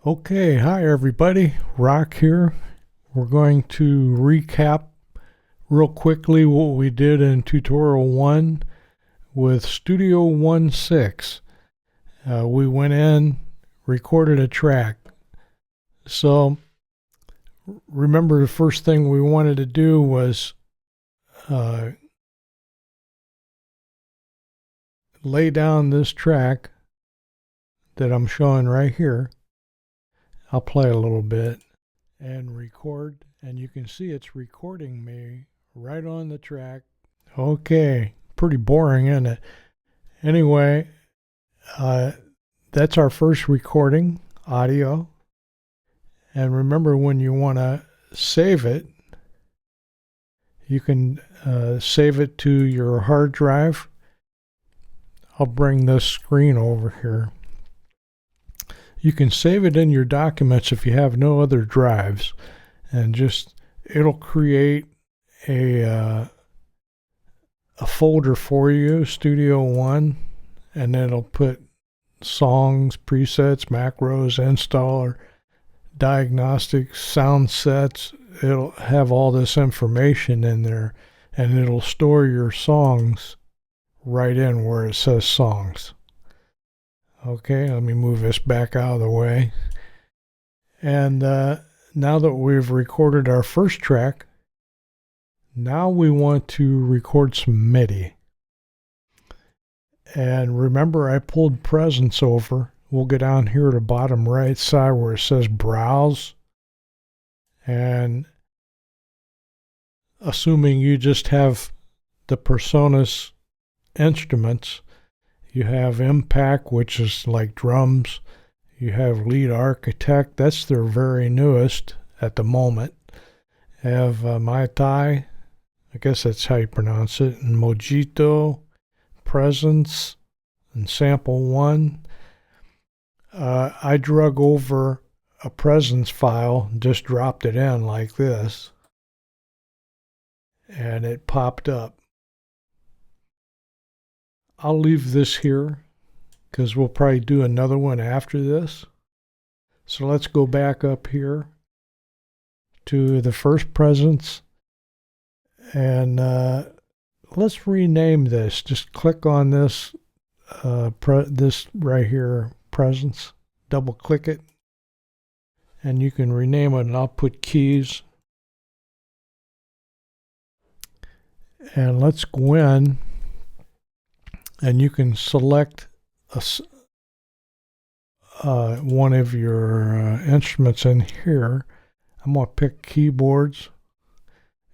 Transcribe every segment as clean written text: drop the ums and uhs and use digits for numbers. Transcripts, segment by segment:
Okay, hi everybody, Rock here. We're going to recap real quickly what we did in tutorial 1 with Studio One 6. We went in, recorded a track. So remember, the first thing we wanted to do was lay down this track that I'm showing right here. I'll play a little bit and record, and you can see it's recording me right on the track. Okay, pretty boring, isn't it? Anyway, that's our first recording audio. And remember, when you want to save it, you can save it to your hard drive. I'll bring this screen over here. You can save it in your documents if you have no other drives, and it'll create a folder for you, Studio One, and then it'll put songs, presets, macros, installer, diagnostics, sound sets. It'll have all this information in there, and it'll store your songs right in where it says songs. Okay, let me move this back out of the way. And now that we've recorded our first track, now we want to record some MIDI. And remember, I pulled Presence over. We'll go down here to the bottom right side where it says Browse. And assuming you just have the PreSonus instruments, you have Impact, which is like drums. You have Lead Architect. That's their very newest at the moment. You have Maitai, I guess that's how you pronounce it, and Mojito, Presence, and Sample 1. I drug over a Presence file, just dropped it in like this, and it popped up. I'll leave this here because we'll probably do another one after this. So let's go back up here to the first Presence, and let's rename this. Just click on this, this right here, Presence. Double click it, and you can rename it. And I'll put Keys. And let's go in, and you can select one of your instruments in here. I'm going to pick keyboards.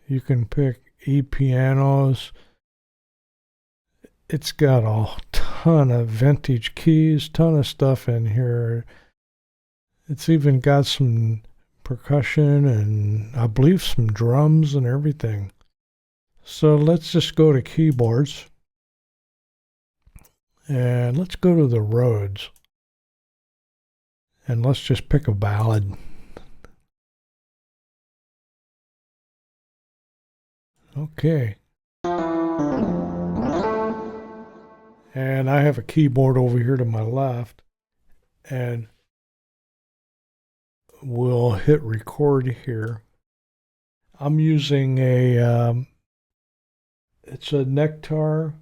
You can pick E-pianos. It's got a ton of vintage keys, ton of stuff in here. It's even got some percussion and I believe some drums and everything. So let's just go to keyboards. And let's go to the Rhodes. And let's just pick a ballad. Okay. And I have a keyboard over here to my left. And we'll hit record here. I'm using it's a Nectar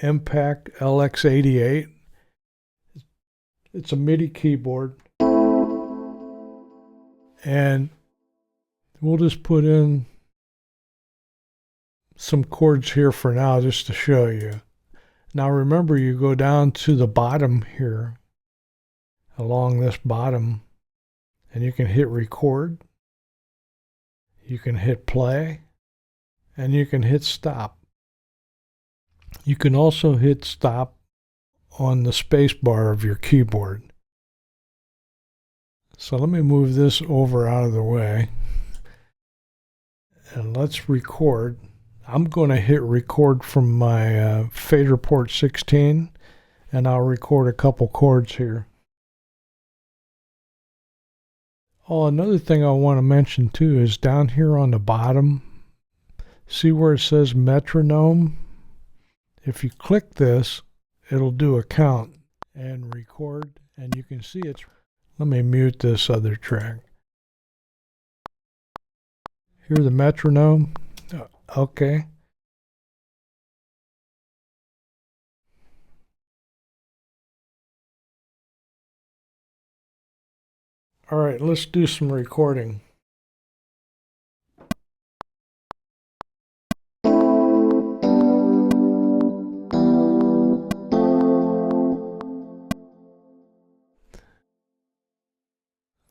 Impact LX88. It's a MIDI keyboard. And we'll just put in some chords here for now just to show you. Now remember, you go down to the bottom here, along this bottom, and you can hit record. You can hit play, and you can hit stop. You can also hit stop on the space bar of your keyboard. So let me move this over out of the way. And let's record. I'm going to hit record from my Fader Port 16, and I'll record a couple chords here. Oh, another thing I want to mention too is down here on the bottom, see where it says metronome? If you click this, it'll do a count and record, and you can see it's Let me mute this other track. Hear the metronome? Okay. All right, let's do some recording.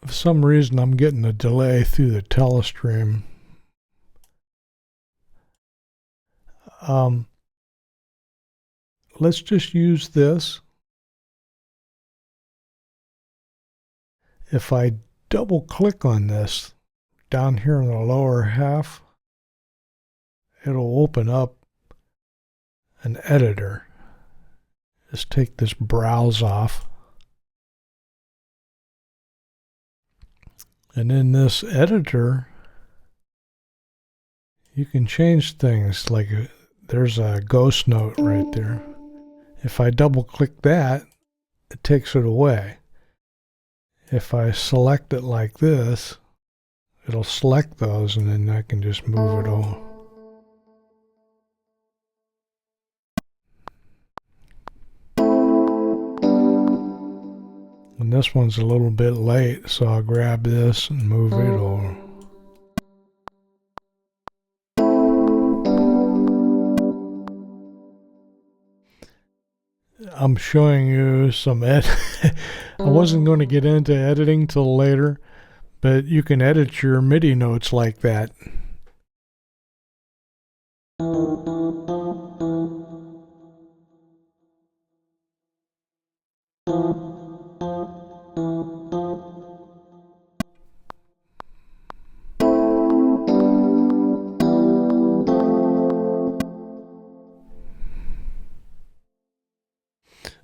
For some reason, I'm getting a delay through the Telestream. Let's just use this. If I double click on this down here in the lower half, it'll open up an editor. Just take this browse off. And in this editor, you can change things, like there's a ghost note right there. If I double click that, it takes it away. If I select it like this, it'll select those, and then I can just move it over. And this one's a little bit late, so I'll grab this and move it over. I'm showing you some I wasn't going to get into editing till later, but you can edit your MIDI notes like that.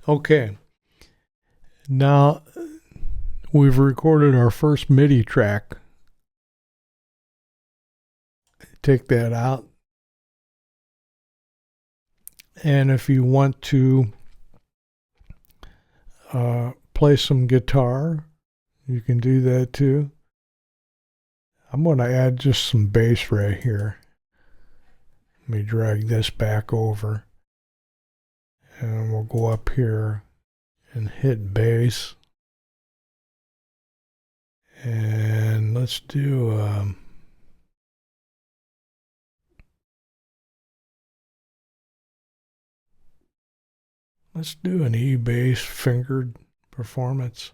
Okay, now we've recorded our first MIDI track. Take that out. And if you want to play some guitar, you can do that too. I'm going to add just some bass right here. Let me drag this back over. And we'll go up here and hit bass. And let's do an E bass fingered performance.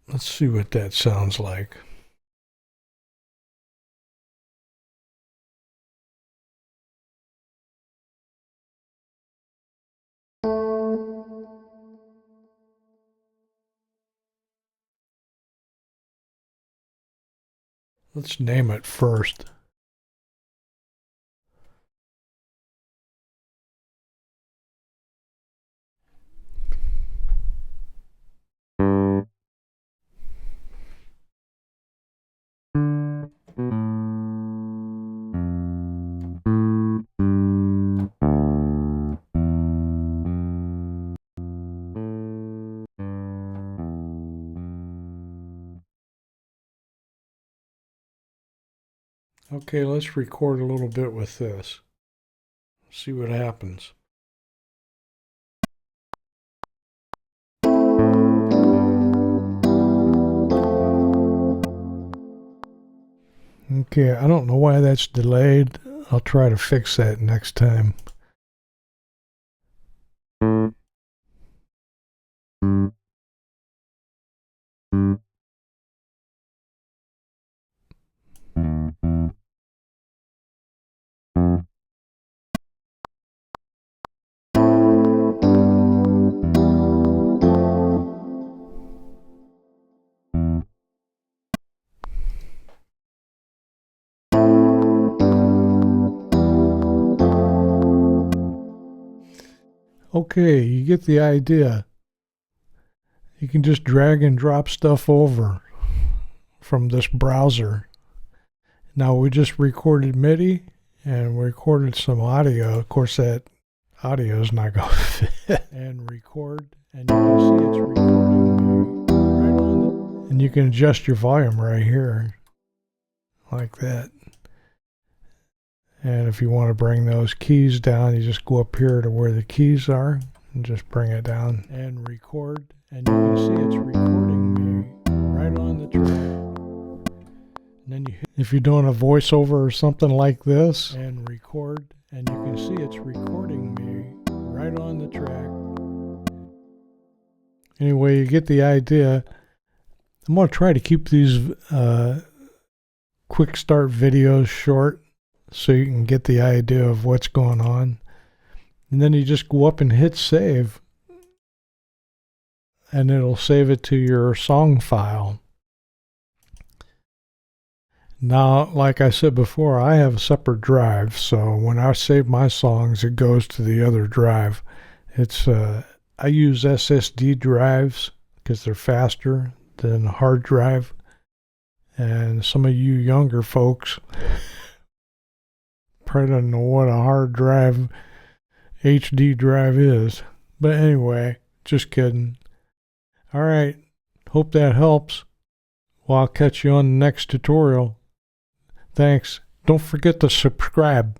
Let's see what that sounds like. Let's name it first. Okay, let's record a little bit with this. See what happens. Okay, I don't know why that's delayed. I'll try to fix that next time. Okay, you get the idea. You can just drag and drop stuff over from this browser. Now we just recorded MIDI and we recorded some audio. Of course, that audio's not going to fit. And record, and you can see it's recording right on and you can adjust your volume right here like that. And if you want to bring those keys down, you just go up here to where the keys are and just bring it down and record, and you can see it's recording me right on the track. And then if you're doing a voiceover or something like this, and record, and you can see it's recording me right on the track. Anyway, you get the idea. I'm going to try to keep these quick start videos short so you can get the idea of what's going on. And then you just go up and hit save, and it'll save it to your song file. Now, like I said before, I have a separate drive, so when I save my songs, it goes to the other drive. I use SSD drives because they're faster than a hard drive. And some of you younger folks probably don't know what a hard drive HD drive is. But anyway, just kidding. All right, hope that helps. Well, I'll catch you on the next tutorial. Thanks. Don't forget to subscribe.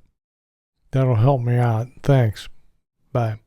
That'll help me out. Thanks. Bye.